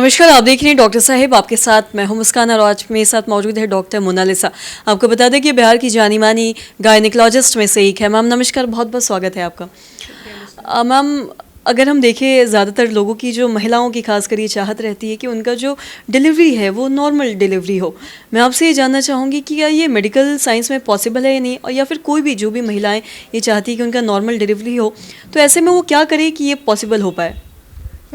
नमस्कार, आप देख रहे हैं डॉक्टर साहिब। आपके साथ मैं हूं मुस्कान और आज मेरे साथ मौजूद है डॉक्टर मोनालिसा। आपको बता दें कि बिहार की जानी मानी गायनिकोलॉजिस्ट में से एक है। मैम नमस्कार, बहुत बहुत स्वागत है आपका। मैम अगर हम देखें, ज़्यादातर लोगों की, जो महिलाओं की खास कर ये चाहत रहती है कि उनका जो डिलीवरी है वो नॉर्मल डिलीवरी हो। मैं आपसे ये जानना चाहूँगी कि क्या ये मेडिकल साइंस में पॉसिबल है या नहीं, और या फिर कोई भी जो भी महिलाएं ये चाहती है कि उनका नॉर्मल डिलीवरी हो, तो ऐसे में वो क्या करे कि ये पॉसिबल हो पाए?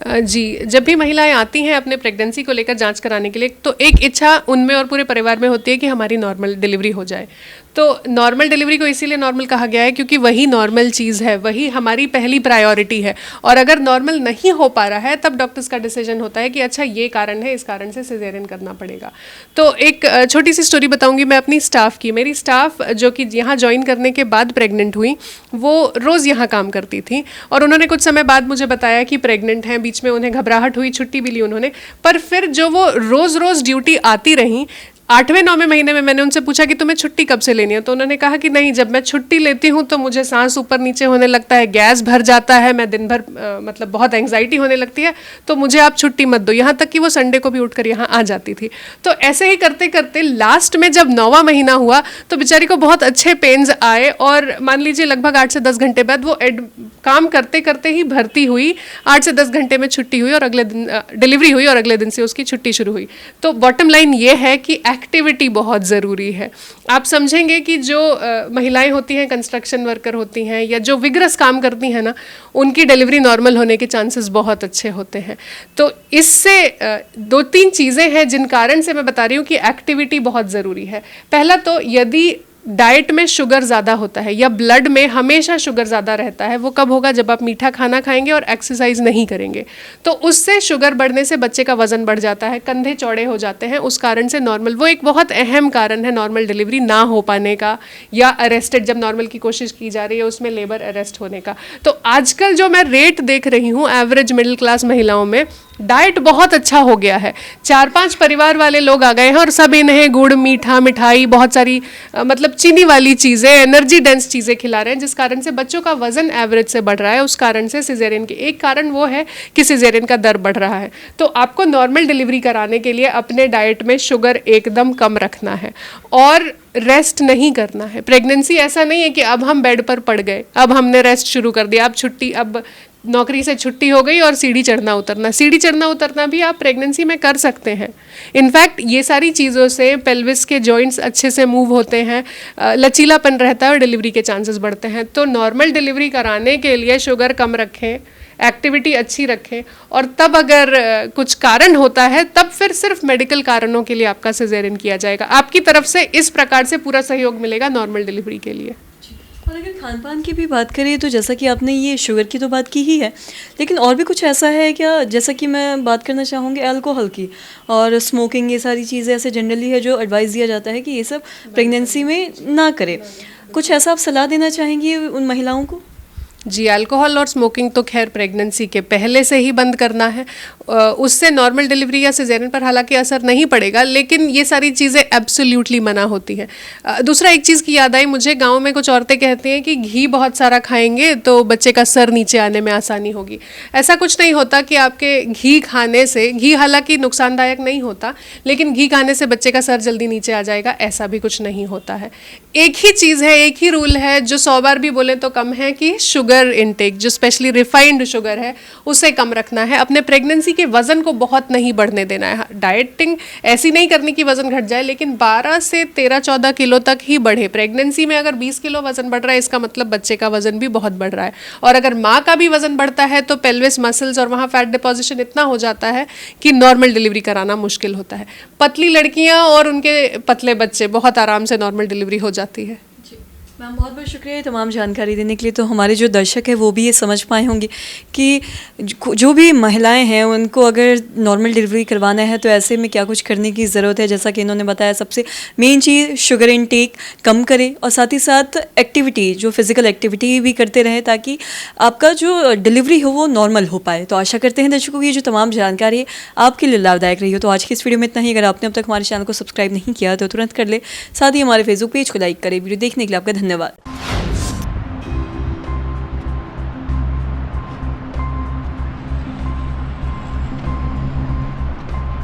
जी, जब भी महिलाएं आती हैं अपने प्रेगनेंसी को लेकर जांच कराने के लिए, तो एक इच्छा उनमें और पूरे परिवार में होती है कि हमारी नॉर्मल डिलीवरी हो जाए। तो नॉर्मल डिलीवरी को इसीलिए नॉर्मल कहा गया है क्योंकि वही नॉर्मल चीज़ है, वही हमारी पहली प्रायोरिटी है। और अगर नॉर्मल नहीं हो पा रहा है तब डॉक्टर्स का डिसीजन होता है कि अच्छा ये कारण है, इस कारण से सिजेरियन करना पड़ेगा। तो एक छोटी सी स्टोरी बताऊंगी मैं अपनी स्टाफ की। मेरी स्टाफ जो कि यहाँ ज्वाइन करने के बाद प्रेग्नेंट हुई, वो रोज़ यहाँ काम करती थी और उन्होंने कुछ समय बाद मुझे बताया कि प्रेग्नेंट हैं। बीच में उन्हें घबराहट हुई, छुट्टी भी ली उन्होंने, पर फिर जो वो रोज़ रोज़ ड्यूटी आती रहीं, 8वें-9वें महीने में मैंने उनसे पूछा कि तुम्हें छुट्टी कब से लेनी है, तो उन्होंने कहा कि नहीं, जब मैं छुट्टी लेती हूँ तो मुझे सांस ऊपर नीचे होने लगता है, गैस भर जाता है, मैं दिन भर मतलब बहुत एंग्जाइटी होने लगती है, तो मुझे आप छुट्टी मत दो। यहाँ तक कि वो संडे को भी उठकर यहाँ आ जाती थी। तो ऐसे ही करते करते लास्ट में जब 9वां महीना हुआ तो बेचारी को बहुत अच्छे पेन्स आए और मान लीजिए लगभग 8 से 10 घंटे बाद वो काम करते करते ही भर्ती हुई। 8 से 10 घंटे में छुट्टी हुई और अगले दिन डिलीवरी हुई और अगले दिन से उसकी छुट्टी शुरू हुई। तो बॉटम लाइन ये है कि एक्टिविटी बहुत ज़रूरी है। आप समझेंगे कि जो महिलाएं होती हैं, कंस्ट्रक्शन वर्कर होती हैं या जो विग्रस काम करती हैं ना, उनकी डिलीवरी नॉर्मल होने के चांसेस बहुत अच्छे होते हैं। तो इससे 2-3 चीज़ें हैं जिन कारण से मैं बता रही हूँ कि एक्टिविटी बहुत ज़रूरी है। पहला तो यदि डाइट में शुगर ज़्यादा होता है या ब्लड में हमेशा शुगर ज़्यादा रहता है, वो कब होगा? जब आप मीठा खाना खाएंगे और एक्सरसाइज नहीं करेंगे, तो उससे शुगर बढ़ने से बच्चे का वजन बढ़ जाता है, कंधे चौड़े हो जाते हैं। उस कारण से नॉर्मल, वो एक बहुत अहम कारण है नॉर्मल डिलीवरी ना हो पाने का, या अरेस्टेड, जब नॉर्मल की कोशिश की जा रही है उसमें लेबर अरेस्ट होने का। तो आजकल जो मैं रेट देख रही हूँ एवरेज मिडिल क्लास महिलाओं में, डाइट बहुत अच्छा हो गया है। 4-5 परिवार वाले लोग आ गए हैं और सब इन्हें गुड़, मीठा, मिठाई, बहुत सारी मतलब चीनी वाली चीज़ें, एनर्जी डेंस चीज़ें खिला रहे हैं, जिस कारण से बच्चों का वजन एवरेज से बढ़ रहा है। उस कारण से सिजेरियन के एक कारण वो है कि सिजेरियन का दर बढ़ रहा है। तो आपको नॉर्मल डिलीवरी कराने के लिए अपने डाइट में शुगर एकदम कम रखना है और रेस्ट नहीं करना है। प्रेगनेंसी ऐसा नहीं है कि अब हम बेड पर पड़ गए, अब हमने रेस्ट शुरू कर दिया, अब छुट्टी, अब नौकरी से छुट्टी हो गई और सीढ़ी चढ़ना उतरना भी आप प्रेगनेंसी में कर सकते हैं। इनफैक्ट ये सारी चीज़ों से पेल्विस के जॉइंट्स अच्छे से मूव होते हैं, लचीलापन रहता है और डिलीवरी के चांसेस बढ़ते हैं। तो नॉर्मल डिलीवरी कराने के लिए शुगर कम रखें, एक्टिविटी अच्छी रखें, और तब अगर कुछ कारण होता है तब फिर सिर्फ मेडिकल कारणों के लिए आपका सिजेरियन किया जाएगा। आपकी तरफ से इस प्रकार से पूरा सहयोग मिलेगा नॉर्मल डिलीवरी के लिए। और अगर खान पान की भी बात करें तो जैसा कि आपने ये शुगर की तो बात की ही है, लेकिन और भी कुछ ऐसा है क्या? जैसा कि मैं बात करना चाहूँगी अल्कोहल की और स्मोकिंग, ये सारी चीज़ें ऐसे जनरली है जो एडवाइस दिया जाता है कि ये सब प्रेगनेंसी में ना करें। कुछ ऐसा आप सलाह देना चाहेंगी उन महिलाओं को? जी, अल्कोहल और स्मोकिंग तो खैर प्रेगनेंसी के पहले से ही बंद करना है। उससे नॉर्मल डिलीवरी या सिजेरियन पर हालांकि असर नहीं पड़ेगा, लेकिन ये सारी चीज़ें एब्सोल्युटली मना होती हैं। दूसरा एक चीज़ की याद आई मुझे, गांव में कुछ औरतें कहती हैं कि घी बहुत सारा खाएंगे तो बच्चे का सर नीचे आने में आसानी होगी। ऐसा कुछ नहीं होता कि आपके घी खाने से, घी हालांकि नुकसानदायक नहीं होता, लेकिन घी खाने से बच्चे का सर जल्दी नीचे आ जाएगा, ऐसा भी कुछ नहीं होता है। एक ही चीज़ है, एक ही रूल है जो 100 बार भी बोले तो कम है, कि शुगर इनटेक, जो स्पेशली रिफाइंड शुगर है, उसे कम रखना है। अपने प्रेगनेंसी के वजन को बहुत नहीं बढ़ने देना है। डाइटिंग ऐसी नहीं करनी कि वजन घट जाए, लेकिन 12 से 13-14 किलो तक ही बढ़े। प्रेगनेंसी में अगर 20 किलो वजन बढ़ रहा है, इसका मतलब बच्चे का वजन भी बहुत बढ़ रहा है। और अगर माँ का भी वजन बढ़ता है तो पेल्विस मसल्स और वहाँ फैट डिपोजिशन इतना हो जाता है कि नॉर्मल डिलीवरी कराना मुश्किल होता है। पतली लड़कियाँ और उनके पतले बच्चे, बहुत आराम से नॉर्मल डिलीवरी हो जाती है। मैम बहुत बहुत शुक्रिया ये तमाम जानकारी देने के लिए। तो हमारे जो दर्शक है वो भी ये समझ पाए होंगे कि जो भी महिलाएं हैं उनको अगर नॉर्मल डिलीवरी करवाना है तो ऐसे में क्या कुछ करने की ज़रूरत है। जैसा कि इन्होंने बताया, सबसे मेन चीज़ शुगर इनटेक कम करें और साथ ही साथ एक्टिविटी, जो फिज़िकल एक्टिविटी भी करते रहें ताकि आपका जो डिलीवरी हो वो नॉर्मल हो पाए। तो आशा करते हैं दर्शकों की ये जो तमाम जानकारी है आपके लिए लाभदायक रही हो। तो आज की इस वीडियो में इतना ही। अगर आपने अब तक हमारे चैनल को सब्सक्राइब नहीं किया तो तुरंत कर ले, साथ ही हमारे फेसबुक पेज को लाइक करें। वीडियो देखने के लिए आपका धन्यवाद।